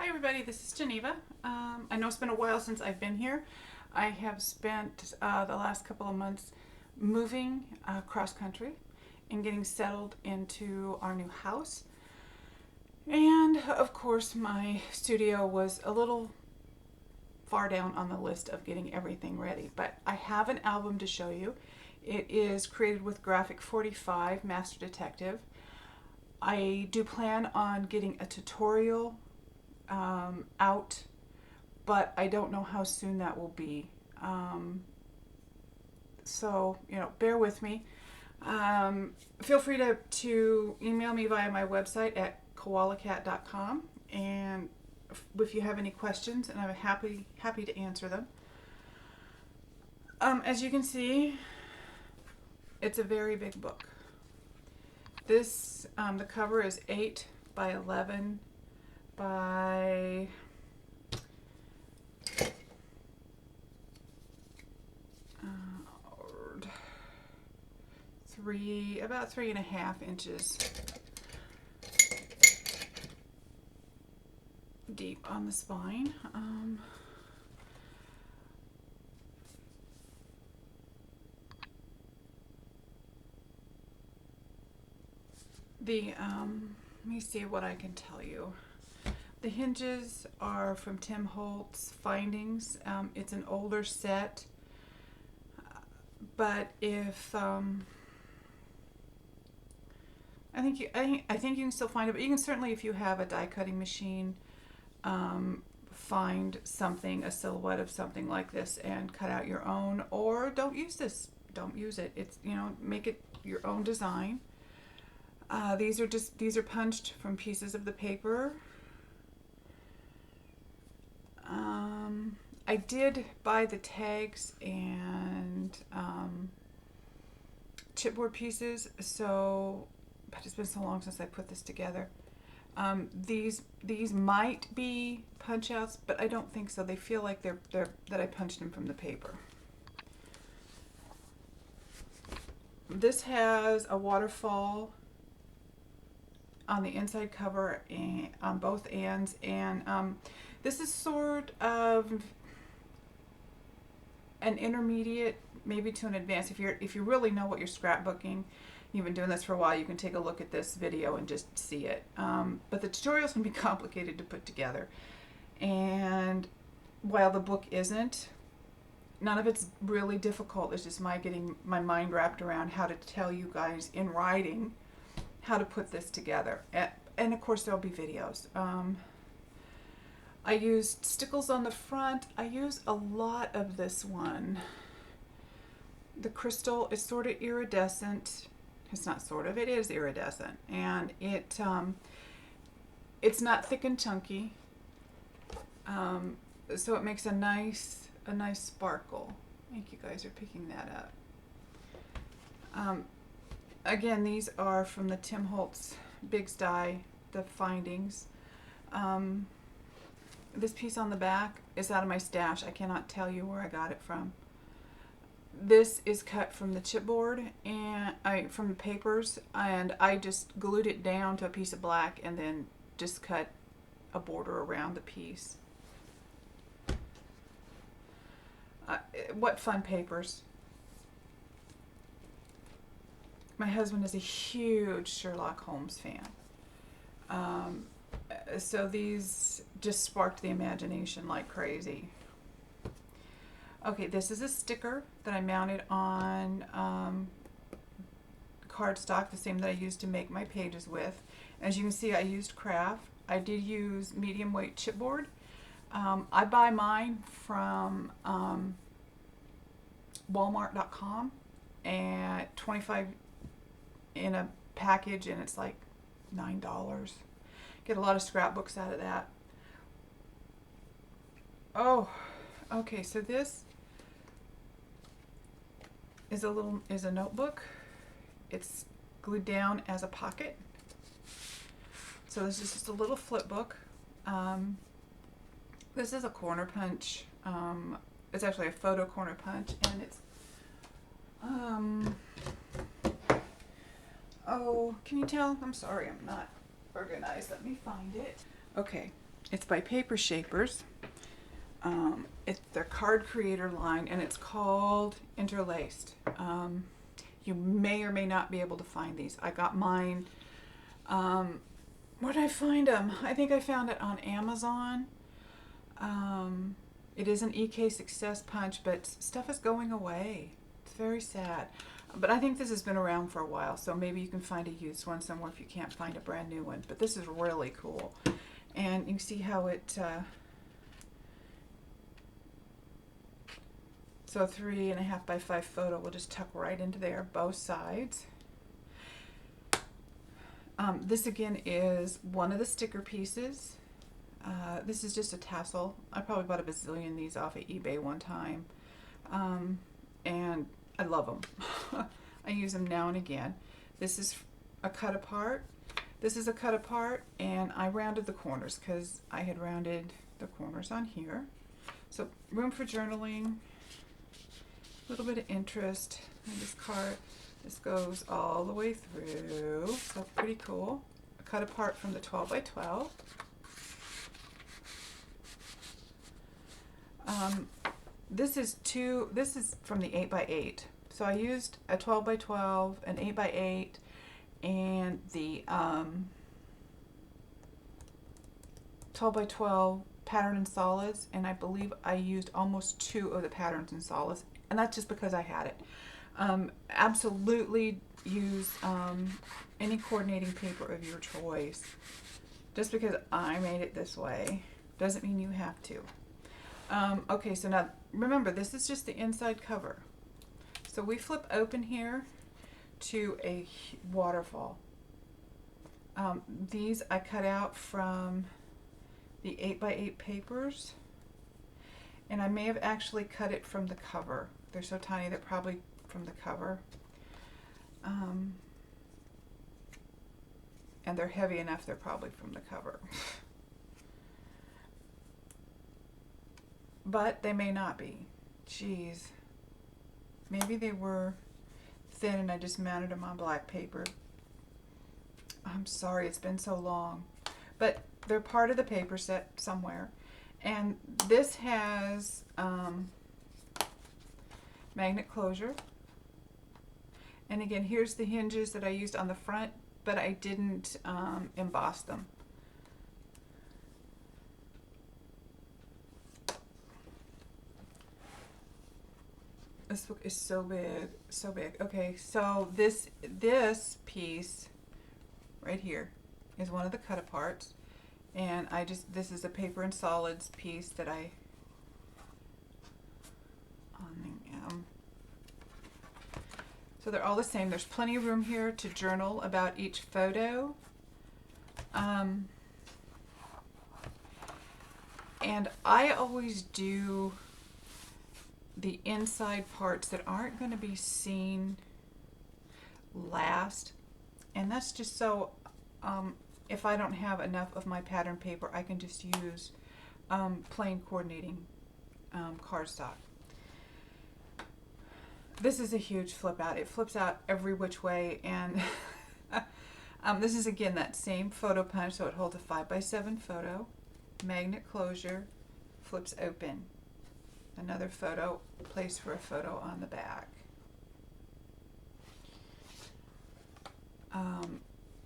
Hi everybody, this is Geneva. I know it's been a while since I've been here. I have spent the last couple of months moving cross country and getting settled into our new house. And of course my studio was a little far down on the list of getting everything ready, but I have an album to show you. It is created with Graphic 45 Master Detective. I do plan on getting a tutorial out, but I don't know how soon that will be. So, bear with me. Feel free to email me via my website at koalacat.com, and if you have any questions, and I'm happy to answer them. As you can see, it's a very big book. This, the cover is 8 by 11 by about 3.5 inches deep on the spine. Let me see what I can tell you. The hinges are from Tim Holt's Findings. It's an older set, but if I think you can still find it. But you can certainly, if you have a die cutting machine, find something, a silhouette of something like this, and cut out your own. Or don't use this. Don't use it. It's make it your own design. These are punched from pieces of the paper. I did buy the tags and chipboard pieces, but it's been so long since I put this together. These might be punch outs, but I don't think so. They feel like they're that I punched them from the paper. This has a waterfall on the inside cover and on both ends, and this is sort of an intermediate, maybe to an advanced. If you really know what you're scrapbooking, you've been doing this for a while, you can take a look at this video and just see it. But the tutorials can be complicated to put together, and while the book isn't, none of it's really difficult. It's just my getting my mind wrapped around how to tell you guys in writing how to put this together. And of course there'll be videos. I used stickles on the front. I use a lot of this one. The crystal is sort of iridescent. It's not sort of, it is iridescent. And it's not thick and chunky. So it makes a nice sparkle. I think you guys are picking that up. Again, these are from the Tim Holtz Big's Die, the Findings. This piece on the back is out of my stash. I cannot tell you where I got it from. This is cut from the chipboard and from the papers, and I just glued it down to a piece of black and then just cut a border around the piece. What fun papers. My husband is a huge Sherlock Holmes fan. So these just sparked the imagination like crazy. Okay, this is a sticker that I mounted on cardstock, the same that I used to make my pages with. As you can see, I used craft. I did use medium weight chipboard. I buy mine from Walmart.com at 25 in a package, and it's like $9. Get a lot of scrapbooks out of that. Oh, okay, so this is a notebook. It's glued down as a pocket. So this is just a little flip book. This is a corner punch. It's actually a photo corner punch, and it's oh, can you tell? I'm sorry, I'm not organized. Let me find it. Okay, It's by Paper Shapers. It's their card creator line, and it's called Interlaced. You may or may not be able to find these. I got mine. Where did I find them? I think I found it on Amazon. It is an EK Success Punch, but stuff is going away. It's very sad. But I think this has been around for a while, so maybe you can find a used one somewhere if you can't find a brand new one. But this is really cool. And you can see how it, so a 3.5 by 5 photo will just tuck right into there, both sides. This again is one of the sticker pieces. This is just a tassel. I probably bought a bazillion of these off of eBay one time. And I love them. I use them now and again. This is a cut apart. This is a cut apart, and I rounded the corners because I had rounded the corners on here. So room for journaling, a little bit of interest in this card. This goes all the way through, so pretty cool. A cut apart from the 12 by 12. This is from the 8 by 8. So I used a 12 by 12, an 8 by 8, and the 12 by 12 pattern in solids, and I believe I used almost 2 of the patterns in solids, and that's just because I had it. Absolutely use any coordinating paper of your choice. Just because I made it this way doesn't mean you have to. Okay, so now remember, this is just the inside cover. So we flip open here to a waterfall. These I cut out from the 8 by 8 papers, and I may have actually cut it from the cover. They're so tiny, they're probably from the cover. And they're heavy enough, they're probably from the cover. But they may not be. Jeez. Maybe they were thin and I just mounted them on black paper. I'm sorry, it's been so long. But they're part of the paper set somewhere. And this has magnet closure. And again, here's the hinges that I used on the front, but I didn't emboss them. This book is so big, so big. Okay, so this piece right here is one of the cut aparts, and this is a paper and solids piece that so they're all the same. There's plenty of room here to journal about each photo. And I always do the inside parts that aren't going to be seen last, and that's just so if I don't have enough of my pattern paper, I can just use plain coordinating cardstock. This is a huge flip out. It flips out every which way, and this is again that same photo punch, so it holds a 5 by 7 photo, magnet closure, flips open. Another photo, place for a photo on the back.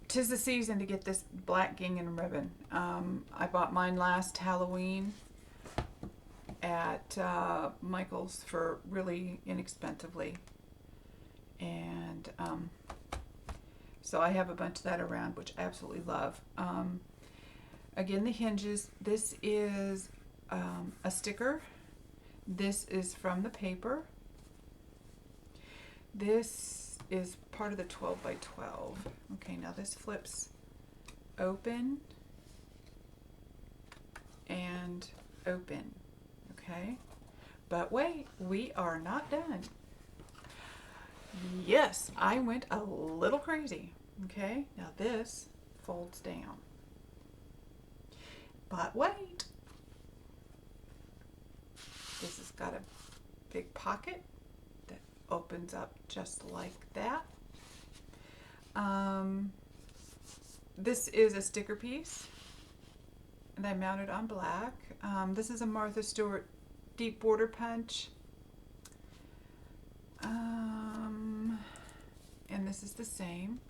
'Tis the season to get this black gingham ribbon. I bought mine last Halloween at Michael's for really inexpensively. And so I have a bunch of that around, which I absolutely love. Again, the hinges. This is a sticker. This is from the paper. This is part of the 12 by 12. Okay, now this flips open and open. Okay, but wait, we are not done. Yes, I went a little crazy. Okay, now this folds down. But wait. This has got a big pocket that opens up just like that. This is a sticker piece. and I mounted on black. This is a Martha Stewart deep border punch. And this is the same.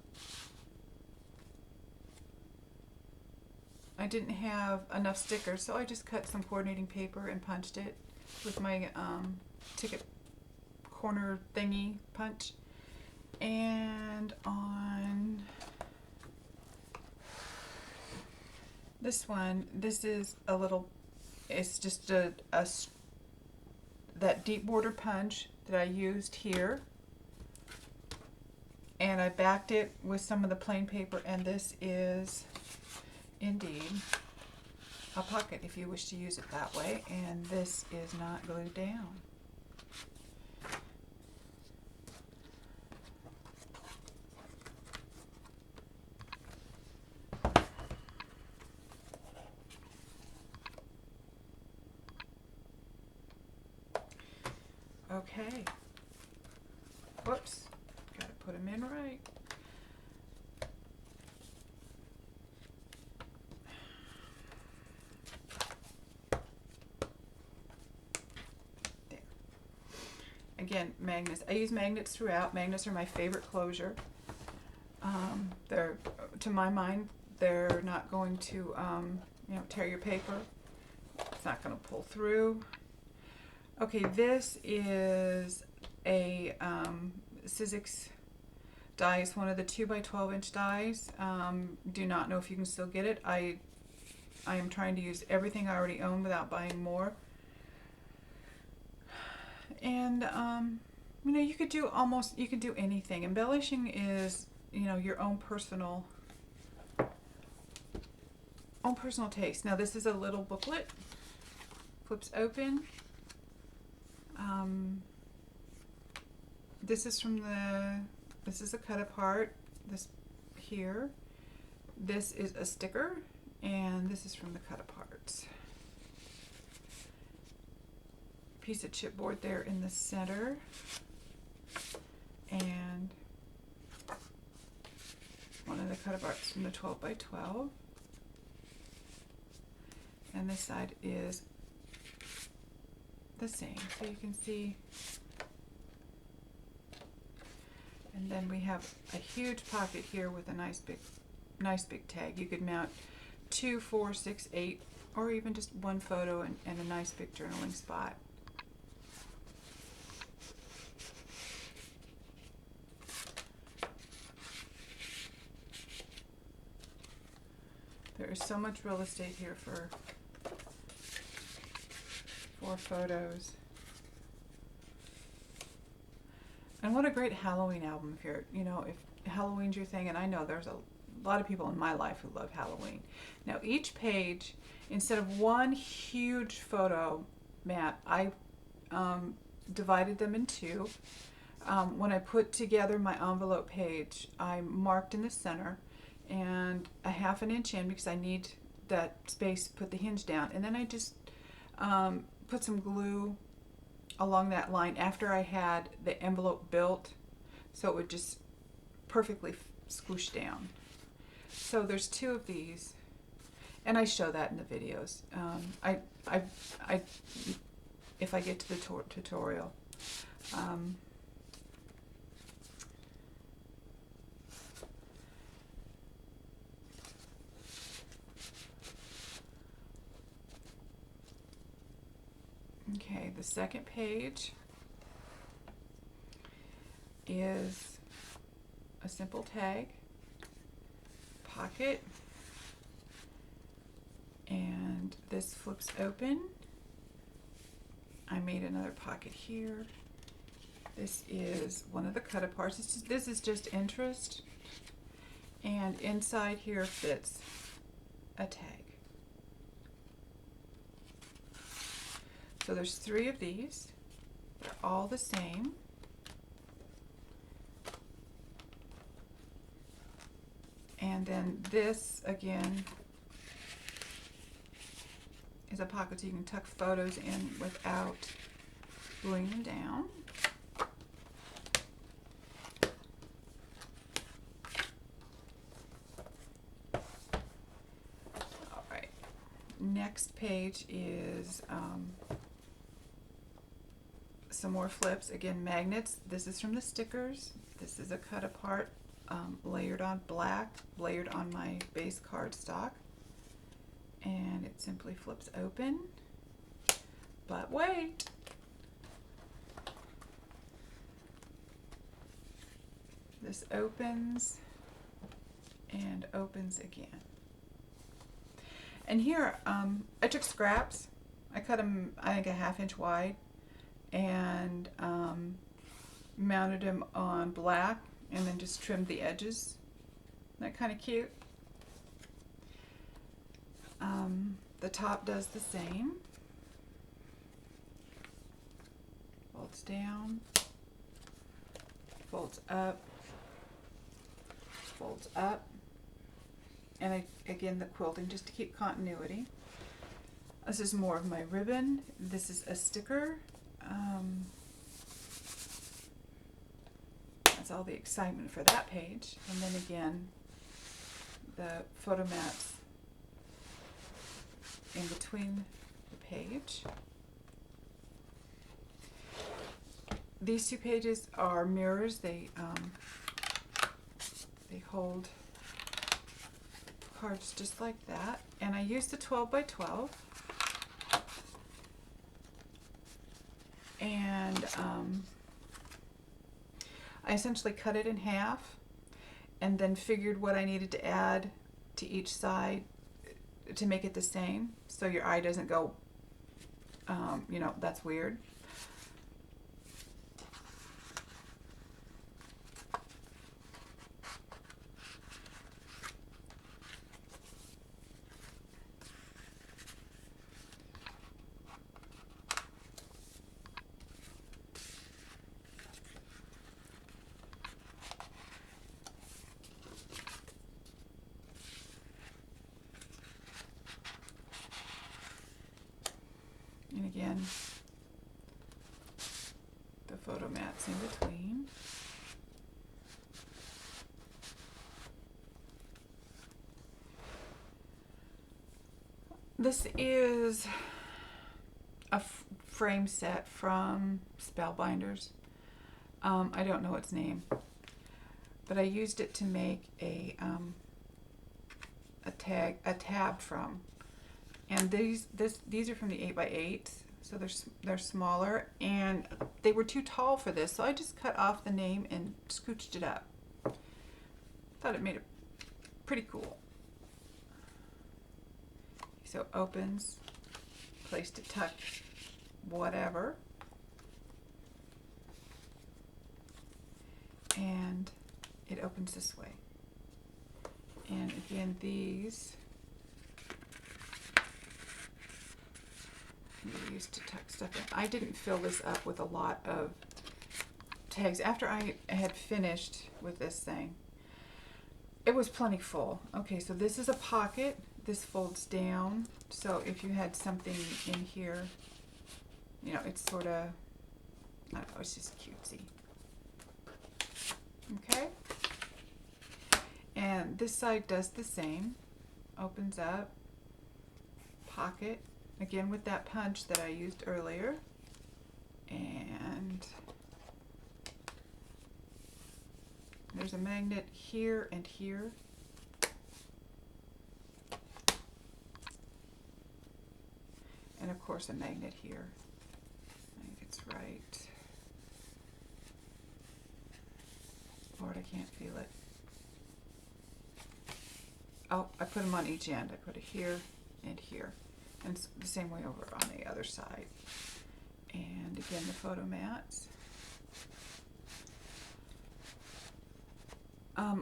I didn't have enough stickers, so I just cut some coordinating paper and punched it with my ticket corner thingy punch. And on this one, this is a little, it's just that deep border punch that I used here. And I backed it with some of the plain paper, and this is indeed a pocket if you wish to use it that way. And this is not glued down. Okay. Whoops. Gotta put them in right. There. Again, magnets. I use magnets throughout. Magnets are my favorite closure. They're, to my mind, they're not going to, tear your paper. It's not going to pull through. Okay, this is a Sizzix die. It's one of the 2x12" dies. Do not know if you can still get it. I am trying to use everything I already own without buying more. And you could do anything. Embellishing is, your own personal taste. Now this is a little booklet. Flips open. This is a cut apart, this here. This is a sticker, and this is from the cut aparts. Piece of chipboard there in the center, and one of the cut aparts from the 12x12. And this side is the same, so you can see. And then we have a huge pocket here with a nice big tag. You could mount 2, 4, 6, 8, or even just one photo and a nice big journaling spot. There is so much real estate here for photos. And what a great Halloween album if Halloween's your thing, and I know there's a lot of people in my life who love Halloween. Now each page, instead of one huge photo mat, I divided them in two. When I put together my envelope page, I marked in the center and a 1/2 inch in because I need that space to put the hinge down, and then I just put some glue along that line after I had the envelope built, so it would just perfectly squish down. So there's 2 of these, and I show that in the videos. If I get to the tutorial. Okay, the second page is a simple tag, pocket, and this flips open. I made another pocket here. This is one of the cut aparts. This is just interest, and inside here fits a tag. So there's 3 of these. They're all the same. And then this, again, is a pocket so you can tuck photos in without gluing them down. All right. next page is some more flips. Again, magnets. This is from the stickers. This is a cut apart, layered on black, layered on my base cardstock. And it simply flips open. But wait! This opens and opens again. And here, I took scraps. I cut them, I think, a 1/2 inch wide, and mounted them on black, and then just trimmed the edges. Isn't that kind of cute? The top does the same. Folds down, folds up, folds up, and again the quilting just to keep continuity. This is more of my ribbon. This is a sticker. That's all the excitement for that page. And then again, the photo mats in between the page. These two pages are mirrors. They hold cards just like that. And I used the 12 by 12. And I essentially cut it in half and then figured what I needed to add to each side to make it the same, so your eye doesn't go, you know, that's weird. And again, the photo mats in between. This is a frame set from Spellbinders. I don't know its name, but I used it to make a tab from. And these are from the 8x8, so they're smaller, and they were too tall for this, so I just cut off the name and scooched it up. Thought it made it pretty cool. So it opens, place to tuck whatever, and it opens this way. And again, these we used to tuck stuff in. I didn't fill this up with a lot of tags. After I had finished with this thing, it was plenty full. Okay, so this is a pocket. This folds down, so if you had something in here, you know, it's sort of, I don't know, it's just cutesy. Okay, and this side does the same. Opens up, pocket, again with that punch that I used earlier, and there's a magnet here and here. And of course a magnet here. I think it's right. Lord, I can't feel it. Oh, I put them on each end. I put it here and here. And it's the same way over on the other side. And again, the photo mats.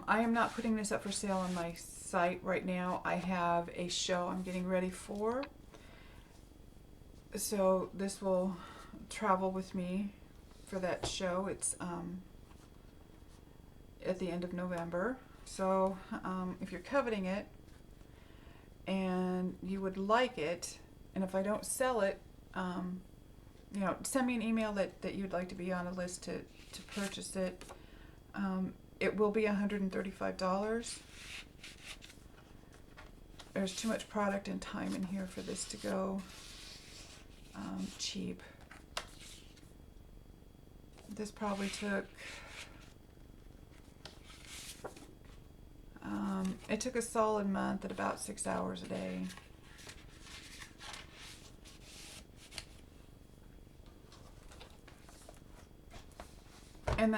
I am not putting this up for sale on my site right now. I have a show I'm getting ready for. So this will travel with me for that show. It's at the end of November. So if you're coveting it and you would like it, and if I don't sell it, you know, send me an email that you'd like to be on a list to purchase it. It will be $135. there's too much product and time in here for this to go cheap. This probably took, it took a solid month at about 6 hours a day. And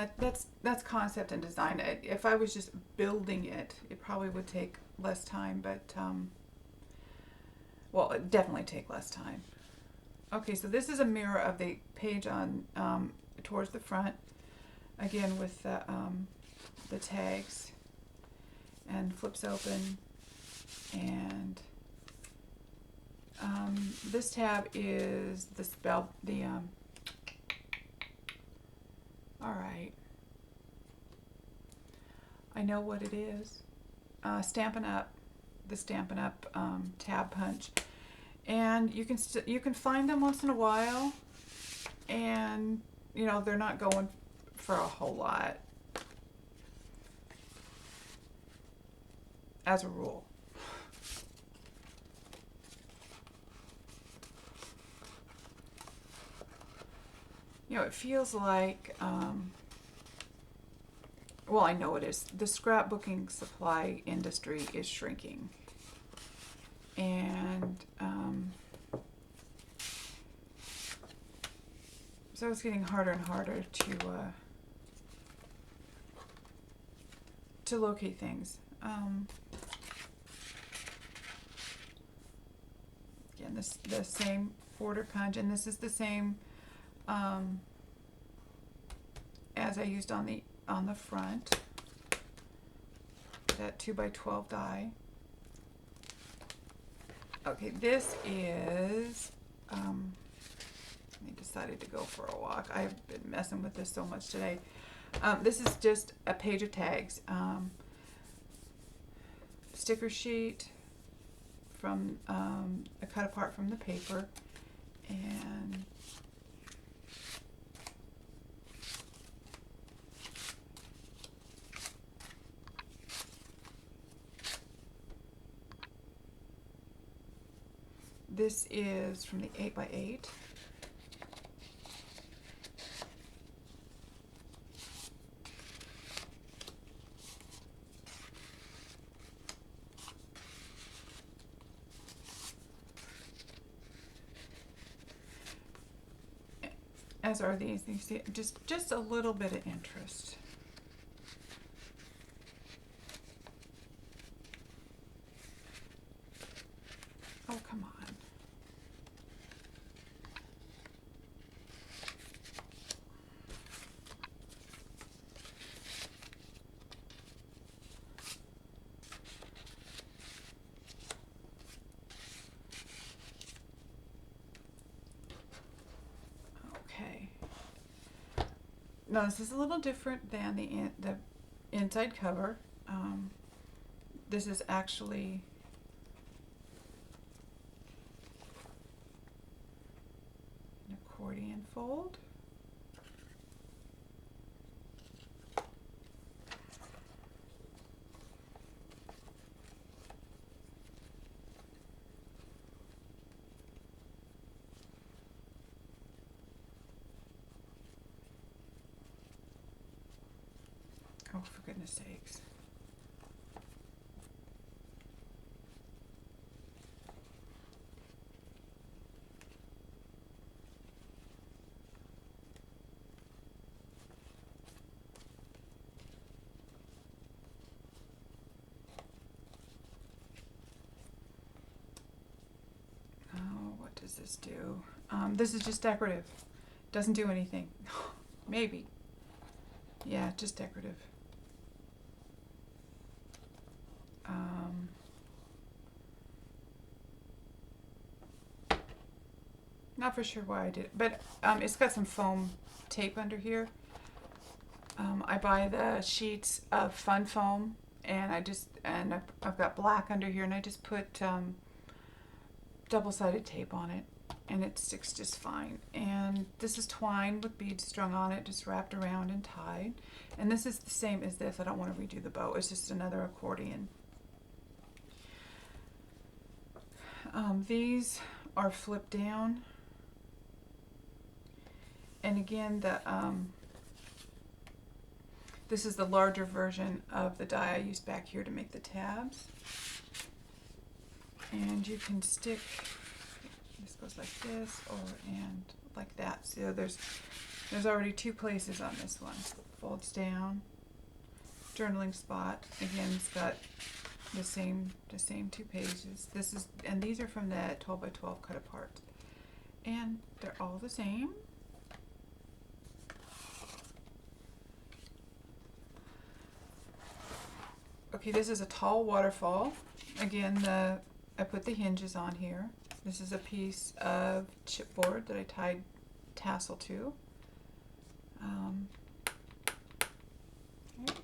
that's concept and design. If I was just building it, it probably would take less time, but well, it'd definitely take less time. Okay, so this is a mirror of the page on towards the front, again with the tags, and flips open, and this tab is the spell, all right, I know what it is. Stampin' Up, the Stampin' Up tab punch, and you can find them once in a while, and you know they're not going for a whole lot as a rule. You know, it feels like, well, I know it is. The scrapbooking supply industry is shrinking. And so it's getting harder and harder to locate things. Again, the same order punch, and this is the same as I used on the front, that 2x12 die. Okay, this is, I decided to go for a walk. I've been messing with this so much today. This is just a page of tags. Sticker sheet from a cut apart from the paper, and this is from the 8x8. As are these. You see, just a little bit of interest. Oh, come on. Okay. Now this is a little different than the inside cover. This is actually an accordion fold. Oh, for goodness sakes. Oh, what does this do? This is just decorative. Doesn't do anything. Maybe. Yeah, just decorative. Not for sure why I did it, but it's got some foam tape under here. I buy the sheets of fun foam, and I've got black under here, and I just put double-sided tape on it, and it sticks just fine. And this is twine with beads strung on it, just wrapped around and tied. And this is the same as this. I don't want to redo the bow. It's just another accordion. These are flipped down. And again, this is the larger version of the die I used back here to make the tabs. And you can stick, this goes like this and like that. So there's already two places on this one. Folds down, journaling spot. Again, it's got the same two pages. And these are from the 12 by 12 cut apart. And they're all the same. Okay, this is a tall waterfall. Again, I put the hinges on here. This is a piece of chipboard that I tied tassel to. Okay.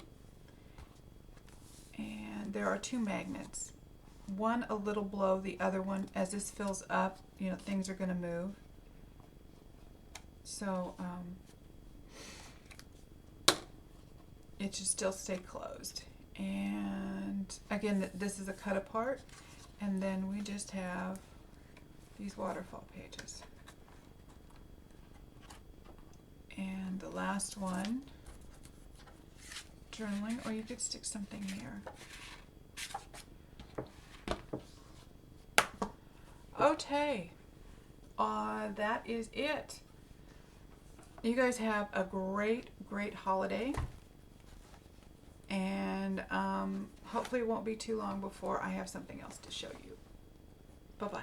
And there are two magnets. One a little below the other one. As this fills up, you know, things are going to move. So it should still stay closed. And again, this is a cut apart, and then we just have these waterfall pages. And the last one, journaling, or you could stick something here. Okay, that is it. You guys have a great holiday. And hopefully it won't be too long before I have something else to show you. Bye-bye.